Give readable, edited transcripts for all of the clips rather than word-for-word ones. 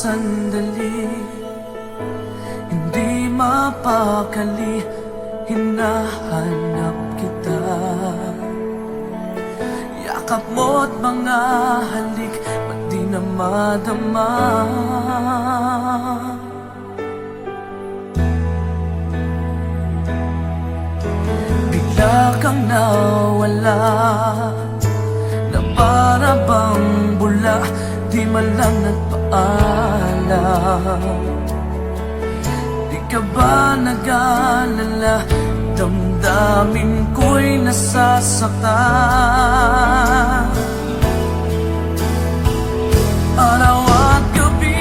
sandali, hindi mapakali, hinahanap kita. Yakap mo't mga halik, ba't di na madama? Bigla kang nawala, na para bang bula, di man lang nagpaalam. Di ka ba nag-alala, damdamin ko'y nasasaktan. Araw at gabi,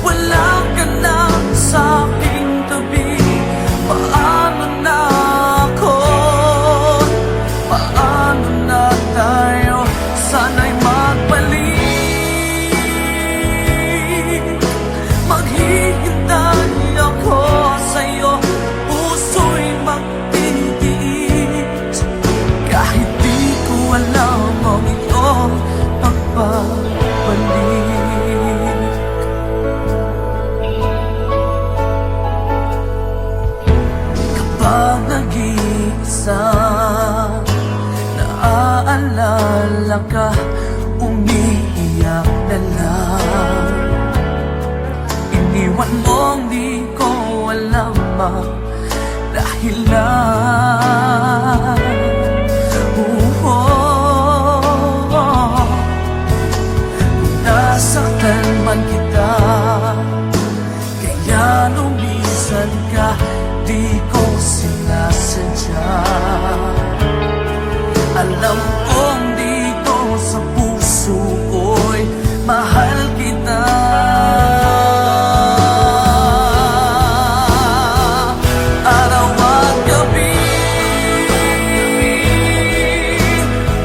wala ka na sa aking tabi. Paano na ako? Paano na tayo? Sana'y magbalik. Maghihintay ako sa'yo, puso'y magtitiis. Kahit di ko alam ang iyong pagbabalik. Kapag nag-iisa, naaalala ka, umiiyak na lang. Iniwan mong di ko alam ang dahilan. Kung nasaktan man kita, kaya lumisan ka, di ko sinasadya. Alam kong dito sa puso ko'y mahal kita. Araw at gabi,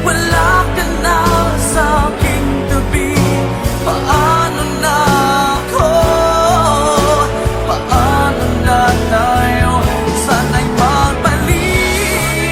wala ka na sa aking tabi. Paano na ako? Paano na tayo? Sana'y magbalik.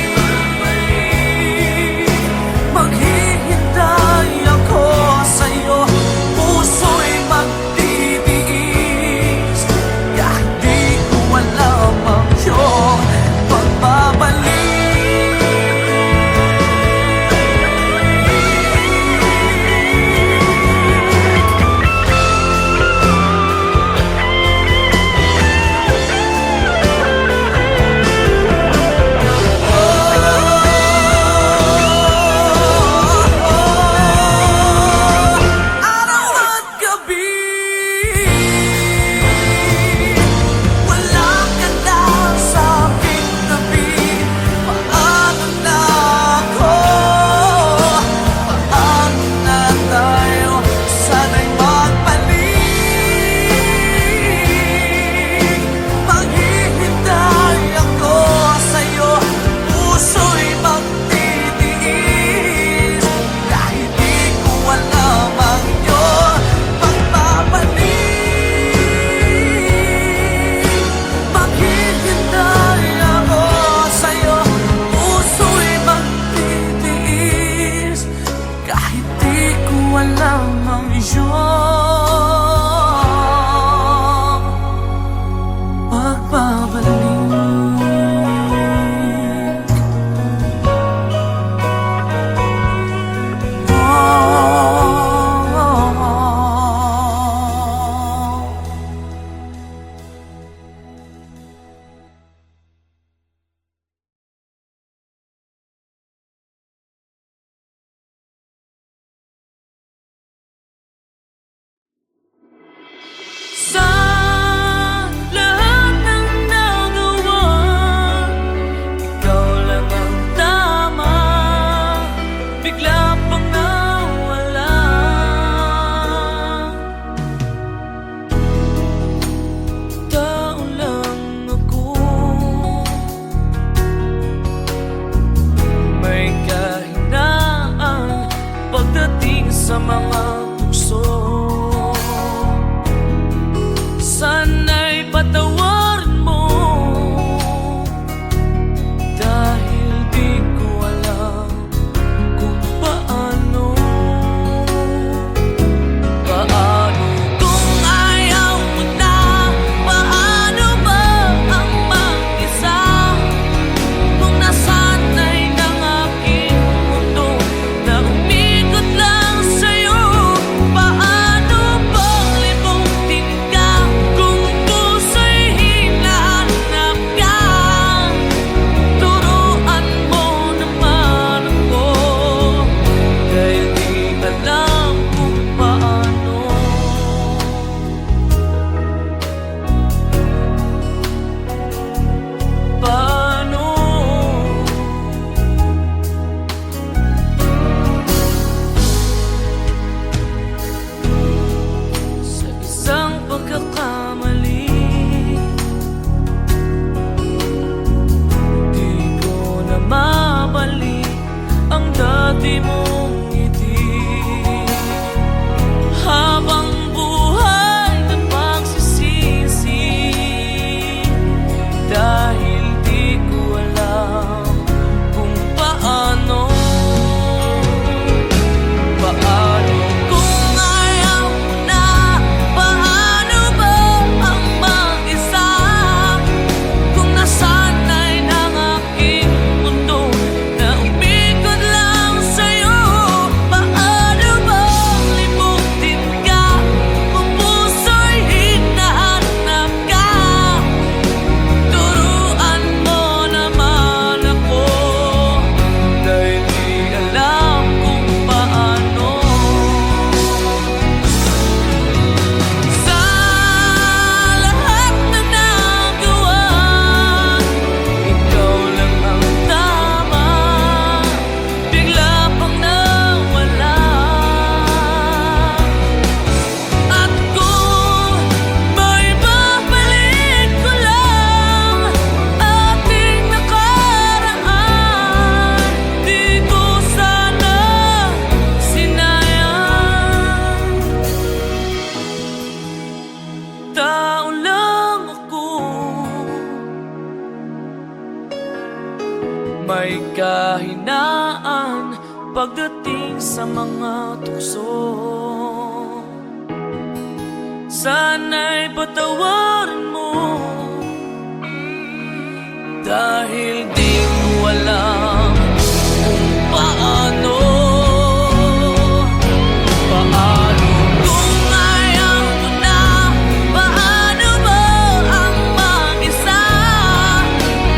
may kahinaan pagdating sa mga tukso. Sana'y patawarin mo, dahil di ko alam kung paano. Paano kung ayaw mo na? Paano mo ang mag-isa?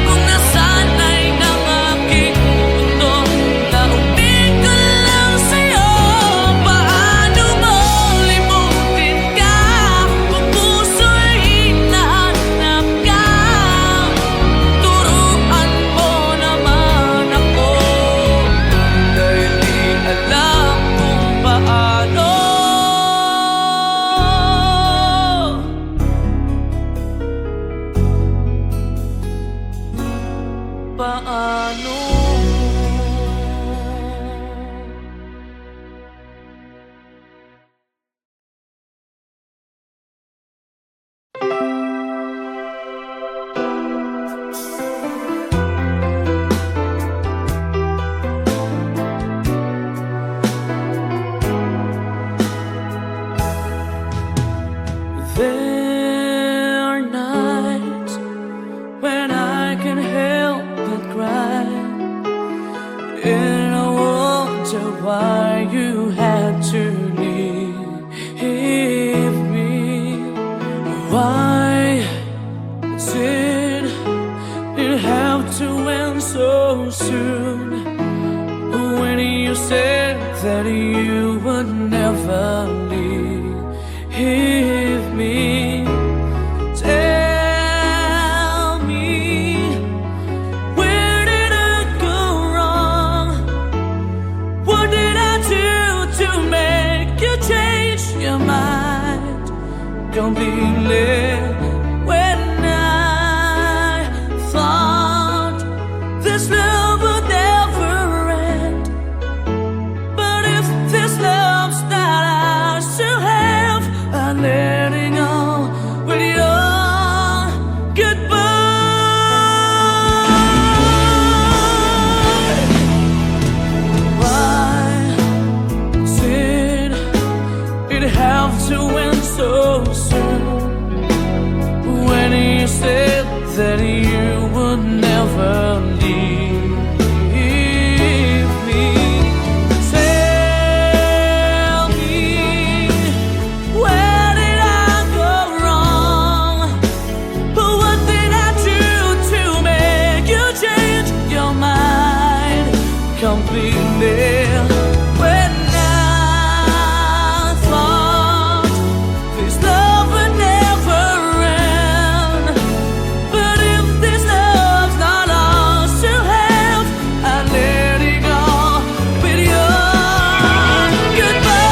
Kung nasanay ng aking mundo na umiko lang sa'yo. Paano mo limutin ka kung puso'y hinahanap ka? Turuan mo naman ako, dahil di alam kung paano. Paano? There are nights when I can help but cry, and I wonder why you had to leave me. Why did it have to end so soon? When you said that you would never leave me. Tell me, where did I go wrong? What did I do to make you change your mind completely? When I thought this love would never end, but if this love's not ours to have, I'm letting go with your goodbye. Why did it have to end so soon? When you said that you would never leave me. Tell me, where did I go wrong? What did I do to make you change your mind completely? When I thought this love would never end, but if this love's not ours to have, I let it go with your goodbye.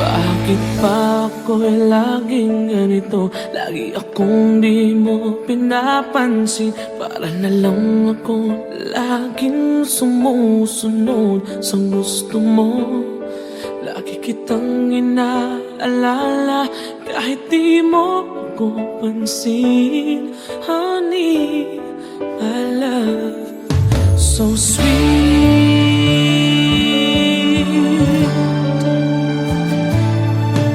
Bakit pa ako'y laging ganito? Lagi akong di mo pinapansin. Para na lang ako laging sumusunod sa gusto mo. Lagi kitang inaalala kahit di mo ako pansin. Honey, my love, so sweet.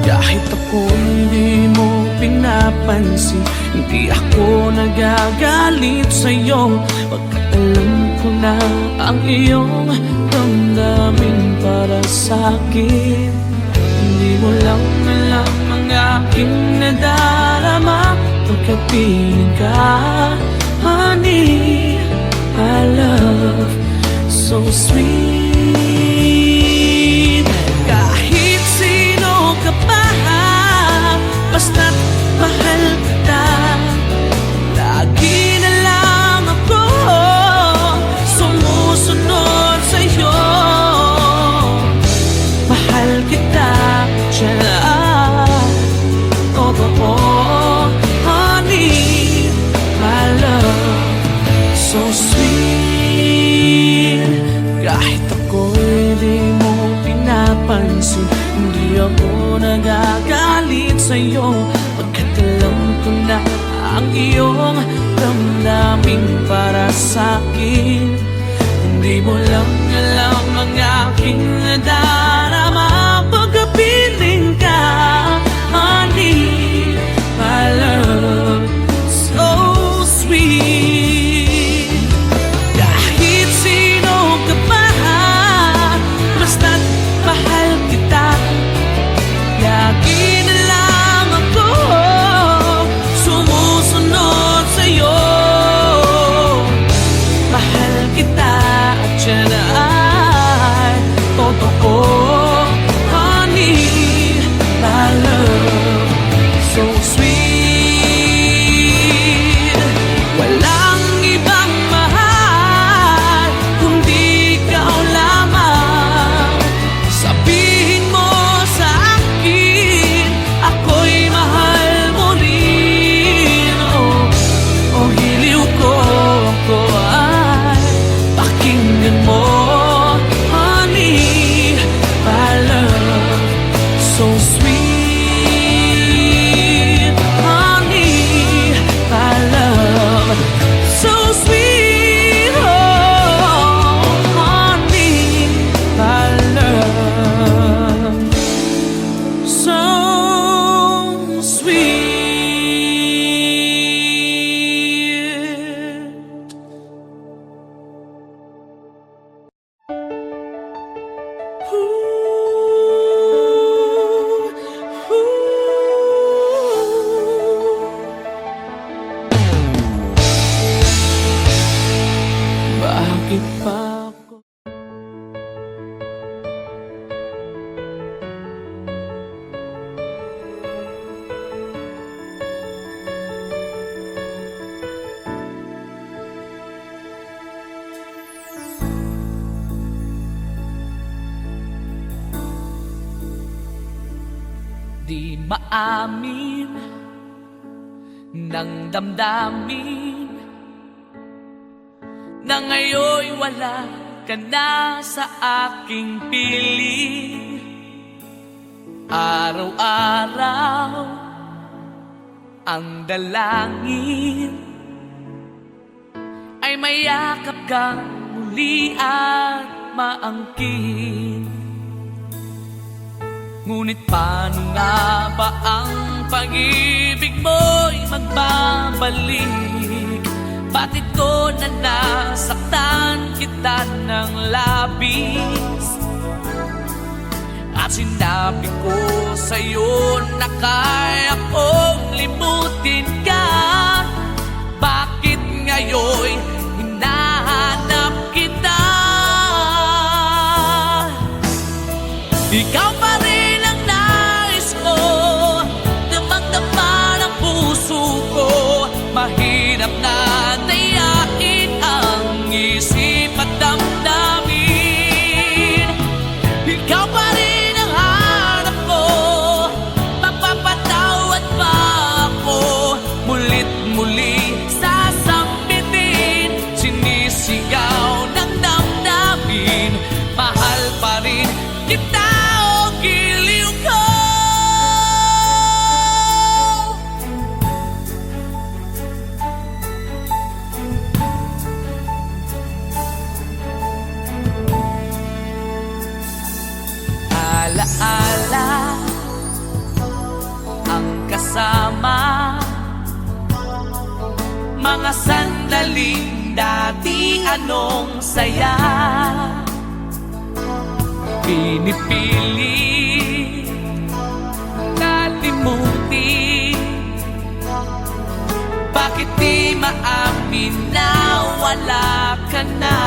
Kahit ako hindi mo pinapansin, hindi ako nagagalit sa'yo. Pagkat alam ko na ang iyong damdamin para sa'kin. Hindi mo lang alam ang aking nadarama pagkapiling ka. Honey, my love, so sweet. Kahit sino ka pa, basta't mahal kita. Lagi na lang ako sumusunod sa'yo. Mahal kita, tiyan. Totoo, honey, my love, so sweet. Kahit ako'y di mo pinapansin, hindi ako nagagalit sa'yo. Pagkat alam ko na ang iyong damdamin para sa'kin. Hindi mo lang alam ang aking nadarama pagkapiling ka. Honey, my love, so sweet. Kahit sino ka pa, basta't mahal kita. Lagi na lang ako sumusunod sa'yo. Mahal kita at siya ay totoo. Honey, my love, so sweet. Walang ibang mahal kundi ikaw lamang. Sabihin mo sa akin, ako'y mahal mo rin. Oh, hiliw ko, ako ay pakinggan mo. Honey, my love, so sweet. Honey, my love, so sweet. Oh, honey, my love, so sweet. Bakit pa ako? Di maamin ng damdamin na ngayon'y wala ka na sa aking piling. Araw-araw ang dalangin ay mayakap kang muli at maangkin. Ngunit paano nga ba ang pag-ibig mo'y magbabalik? Bakit ko na nasaktan kita ng labis? At sinabi ko sa'yo na kaya kong limutin ka. Bakit ngayon'y hinahanap kita? Ikaw pa rin ang nais ko, damang-dama ng puso mga sandaling dati anong saya. Pinipilit kalimutin, bakit di maamin na wala ka na?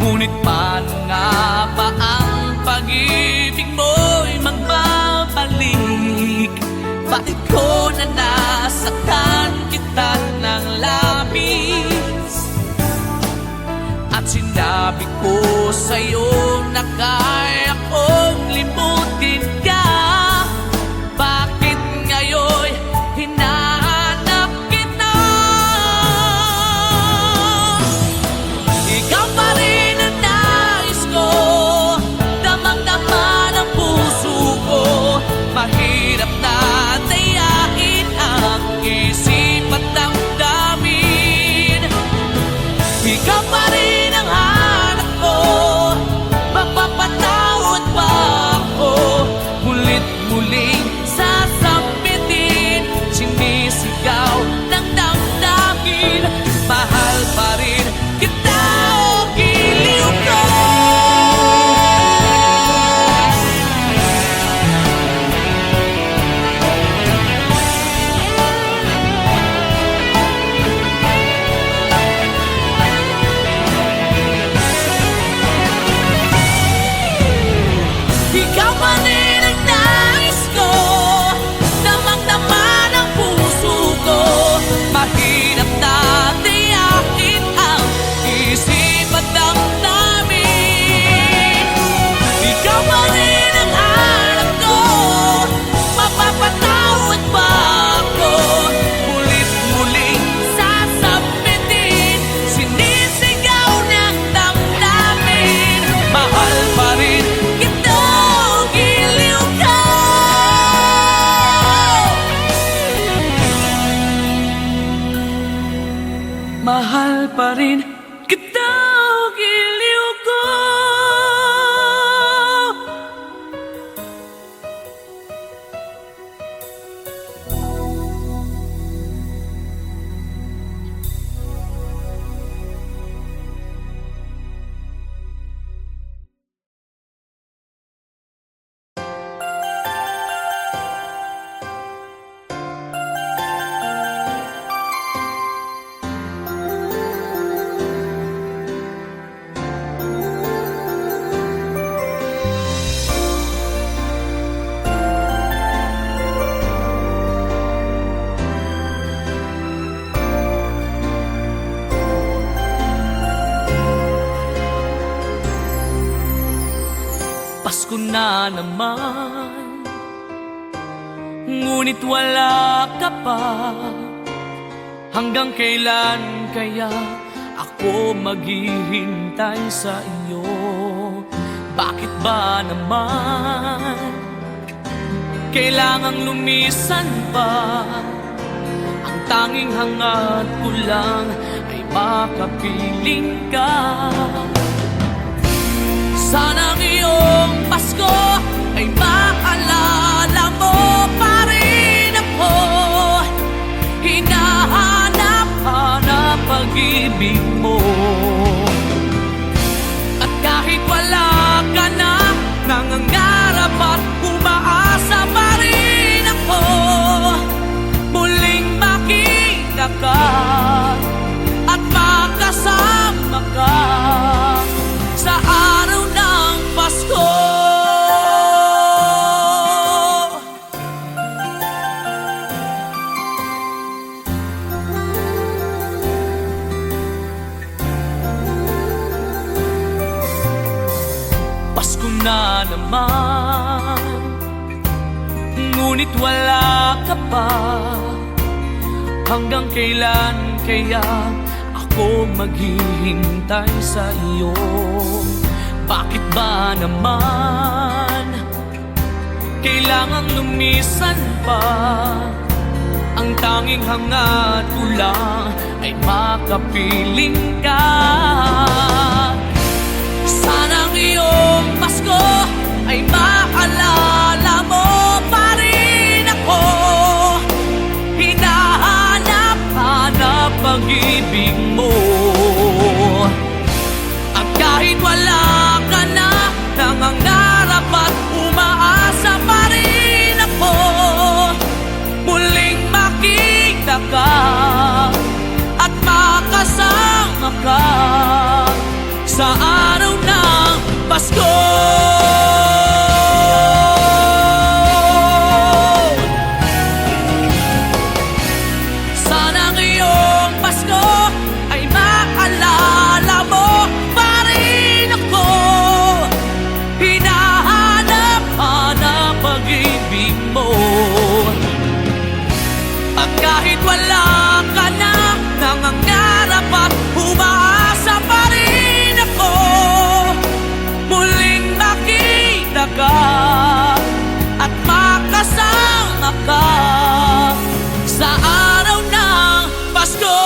Ngunit paano nga ba ang pag-ibig mo'y magbabalik? Bakit ko na nasaktan kita ng labis? At sinabi ko sa'yo na kaya kong limutin ka. Bakit ngayon hinahanap kita? Ikaw pa rin ang nais ko, damang-dama ng puso ko. Mahirap na dayain ang isip at damdamin. Ikaw pa rin ang hanap ko, mapapatawad ba ako? Mulit-muling sasambitin, sinisigaw ng damdamin. Mahal pa rin kita o giliw ko. Ikaw pa rin ang nais ko, damang-dama ng puso ko. Mahirap na tiyakin ang isip at damdamin. Ikaw pa rin ang hanap ko, mapapatawad ba ako? Mulit-muling sasambitin, sinisigaw ng damdamin. Mahal pa rin kita o giliw ka. Mahal pa rin kita o giliw ko. Pasko na naman, ngunit wala ka pa. Hanggang kailan kaya ako maghihintay sa iyo? Bakit ba naman kailangang lumisan pa? Ang tanging hangat ko lang ay makapiling ka. Sana ngayong Pasko ay maalala mo pa rin ako. Hinahanap-hanap pag-ibig mo. At kahit wala ka na, nangangarap at umaasa pa rin ako. Muling makita ka at makasama ka sa araw ng Pasko. Pasko na naman, ngunit wala ka pa. Hanggang kailan kaya ako maghihintay sa iyo? Bakit ba naman kailangang lumisan pa? Ang tanging hangat ko lang ay makapiling ka. Sana ngayong Pasko ay maalala mo pa rin ako. Hinahanap sa araw ng Pasko. Sana ngayong Pasko ay maalala mo pa rin ako. Hinahanap-hanap pag-ibig mo. At kahit wala ka na, nangangarap at umaasa pa rin ako. Muling makita ka at makasama ka sa araw ng Pasko.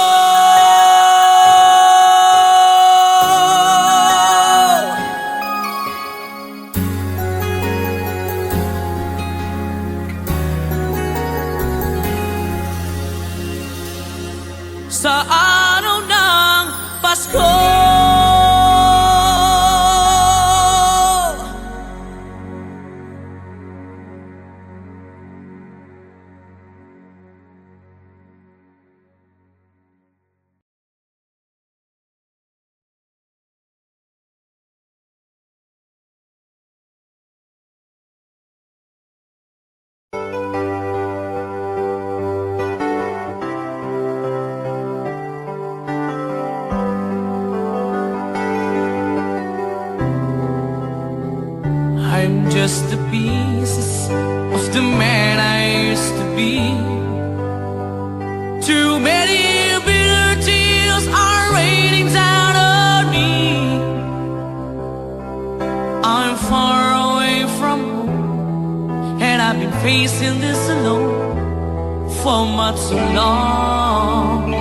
Sa araw ng Pasko. I'm just the pieces of the man I used to be. Too many bitter tears are raining down on me. I'm far away from home, and I've been facing this alone for much so long.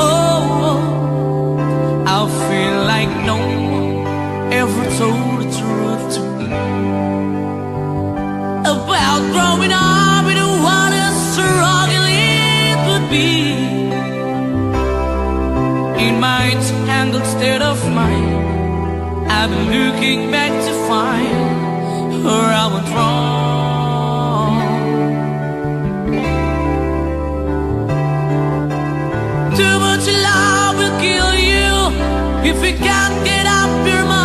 Oh, I feel like no one ever told the truth to me about growing up in what a struggle it would be. In my tangled state of mind, I've been looking back to find where I went wrong. Too much love will kill you if you can't get up your mind.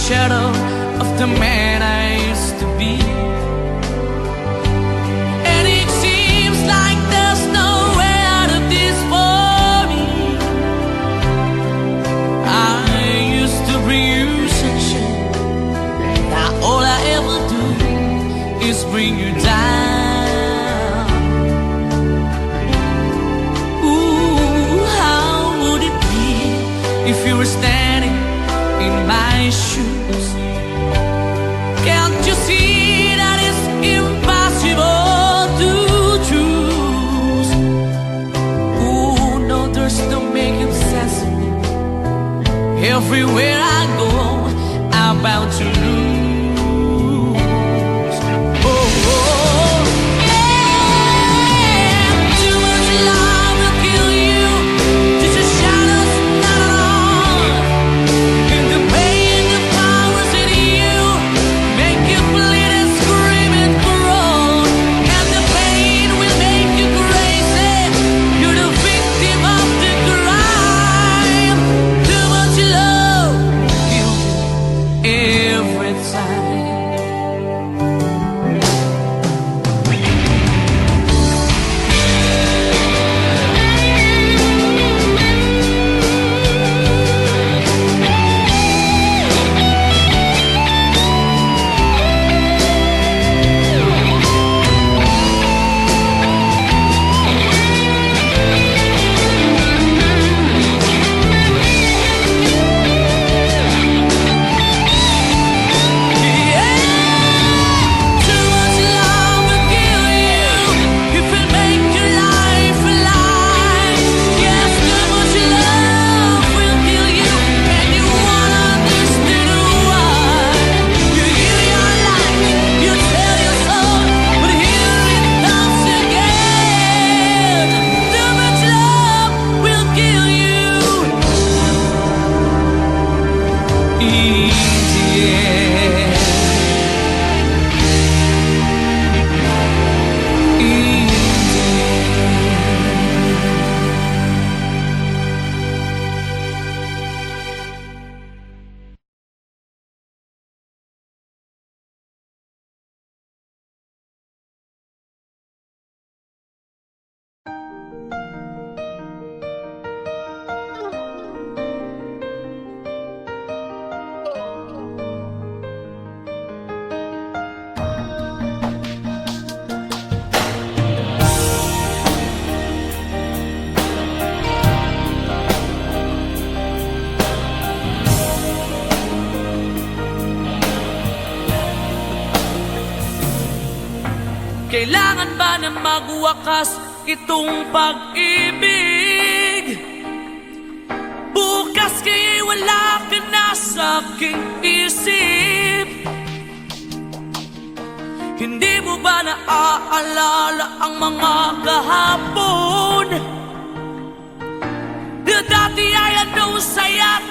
Shadow of the man I used to be, and it seems like there's no way out of this for me. I used to bring you sunshine, now all I ever do is bring you down. Ooh, how would it be if you were standing in my shoes? Can't you see that it's impossible to choose? Ooh, no, there's no making sense of it. Everywhere I go, I'm bound to lose. Oh, oh, yeah. Too much love will kill you. Just a shadow's not at all. In the pain, the powers in you make you bleed and scream and groan. And the pain will make you crazy. You're the victim of the crime. Too much love kills you. Kailangan ba na magwakas itong pag-ibig? Bukas kaya'y wala ka na sa aking isip. Hindi mo ba naaalala ang mga kahapon? Na dati ay anong saya,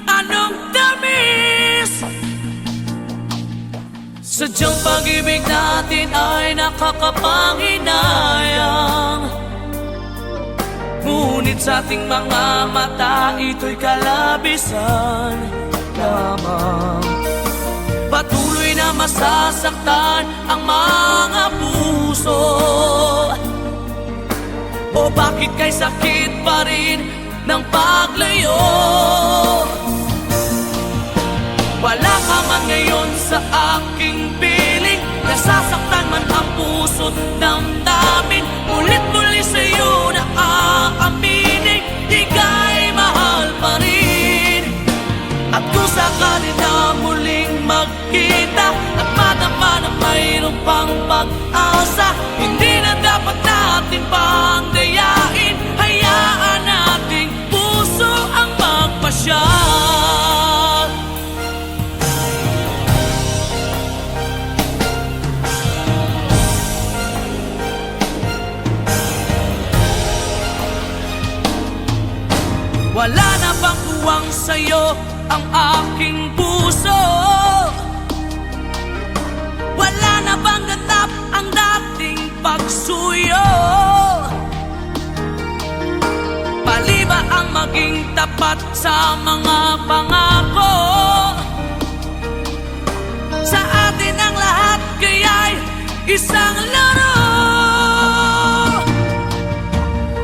anong tamis. Sadyang pag-ibig natin ay nakakapanghinayang. Ngunit sa ating mga mata, ito'y kalabisan lamang. Patuloy na masasaktan ang mga puso. O bakit kay sakit pa rin ng paglayo? Wala ka man ngayon sa aking piling, nasasaktan man ang puso't damdamin. Ulit-muli sa'yo na aaminin, ika'y mahal pa rin. At kung sakali na muling magkita at madama na mayroon pang pag-asa, hindi na dapat natin pang dayain. Hayaan nating puso ang magpasya. Wala na bang uwang sa'yo ang aking puso? Wala na bang ganap ang dating pagsuyo? Mali ba ang maging tapat sa mga pangako? Sa atin ang lahat kaya'y isang laro.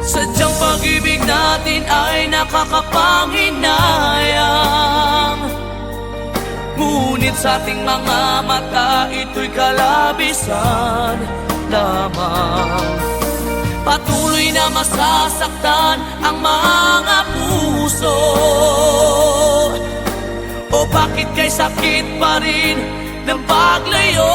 Sadyang pag-ibig natin ay nakakapanghinayang. Ngunit sa ating mga mata, ito'y kalabisan lamang. Patuloy na masasaktan ang mga puso. O bakit kay sakit pa rin ng paglayo?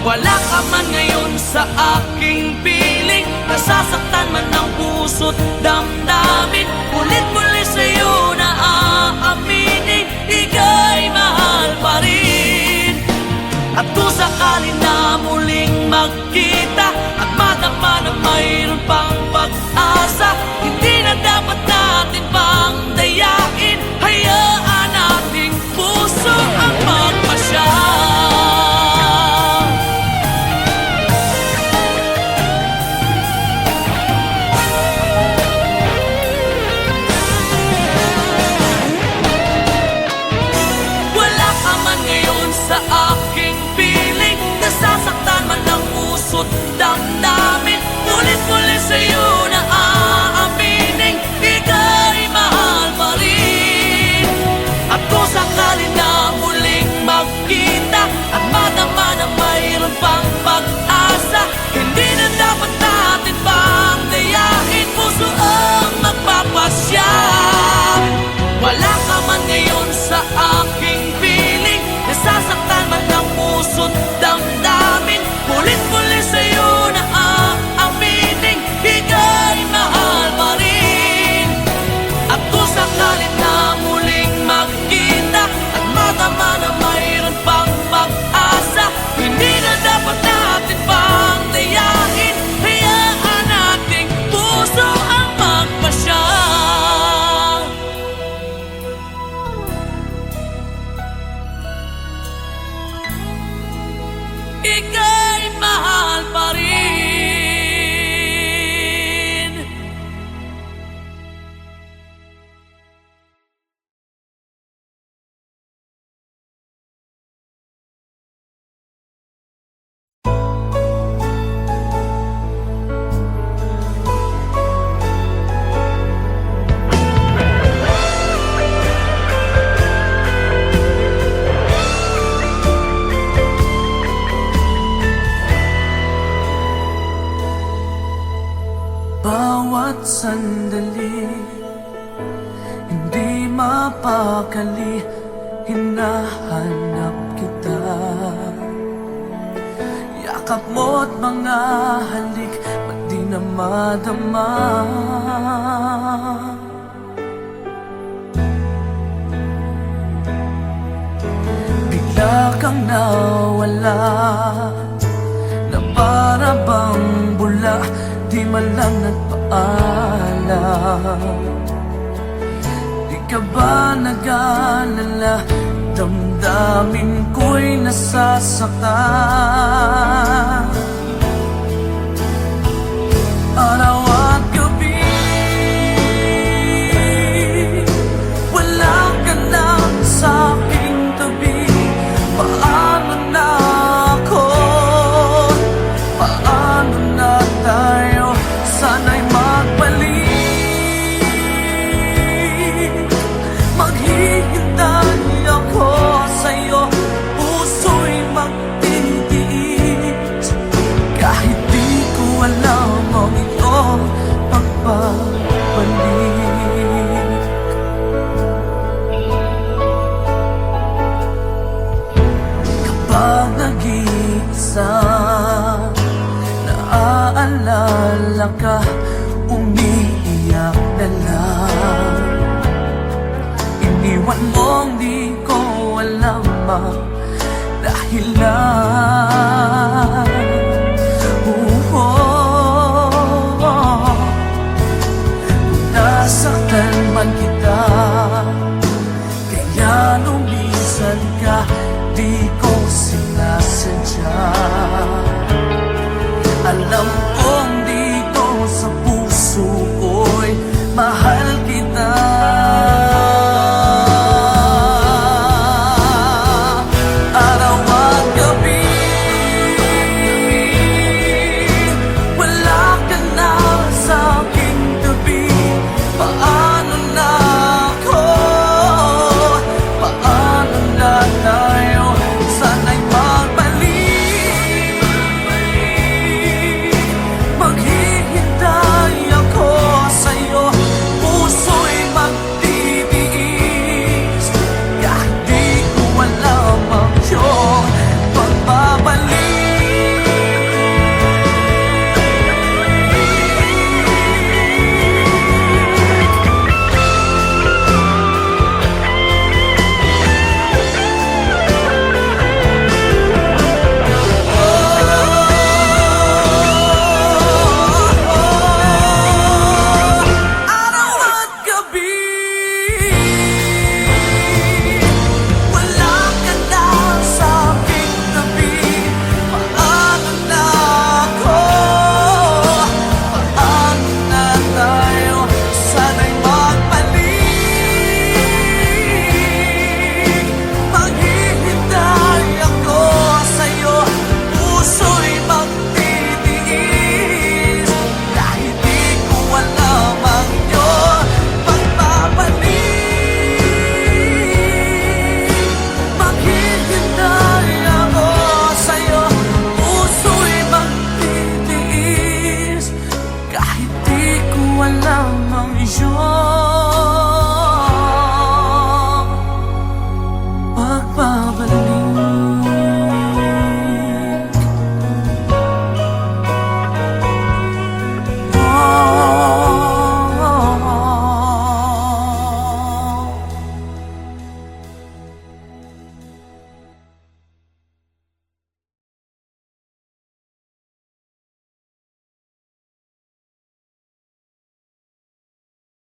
Wala ka man ngayon sa aking piling, nasasaktan man ang puso't damdamin. Ulit-muli sa'yo na aaminin, ika'y mahal pa rin. At kung sakali na muling magkita at madama na mayroon pang pag-asa, hindi na dapat natin pang dayain. Hayaan nating puso ang magpasya. Sa aking piling, nasasaktan man ang puso't damdamin. Ulit-muli sa'yo na aaminin, ika'y mahal pa rin. At kung sakali na muling magkita at madama na mayroon pang pag-asa, hindi na dapat natin pang dayain. Puso ang magpapasya. Wala ka man ngayon sa aking piling, nasasaktan man ang puso't damdamin. Ulit-muli sa'yo na aaminin, ika'y mahal pa rin. At kung sakali na muling magkita at madama na mayroon pang pag-asa, hindi na dapat natin pang dayain. Hayaan nating puso ang magpasya. Ika'y mahal pa rin. Bawat sandali, hindi mapakali, hinahanap kita. yakap mo't mga halik, ba't di na madama? Bigla kang nawala, na para bang bula, di man lang nagpaalam. Di ka ba nag-alala, damdamin ko'y nasasaktan? Araw at gabi, wala ka na sa aking tabi. Paano na ako? Paano na tayo? Sana'y magbalik. Maghihintay ako sa'yo, puso'y magtitiis. Kahit di ko alam ang iyong pagbabalik. Kapag nag-iisa, naaalala ka, umiiyak na lang. Iniwan mong di ko alam dahil na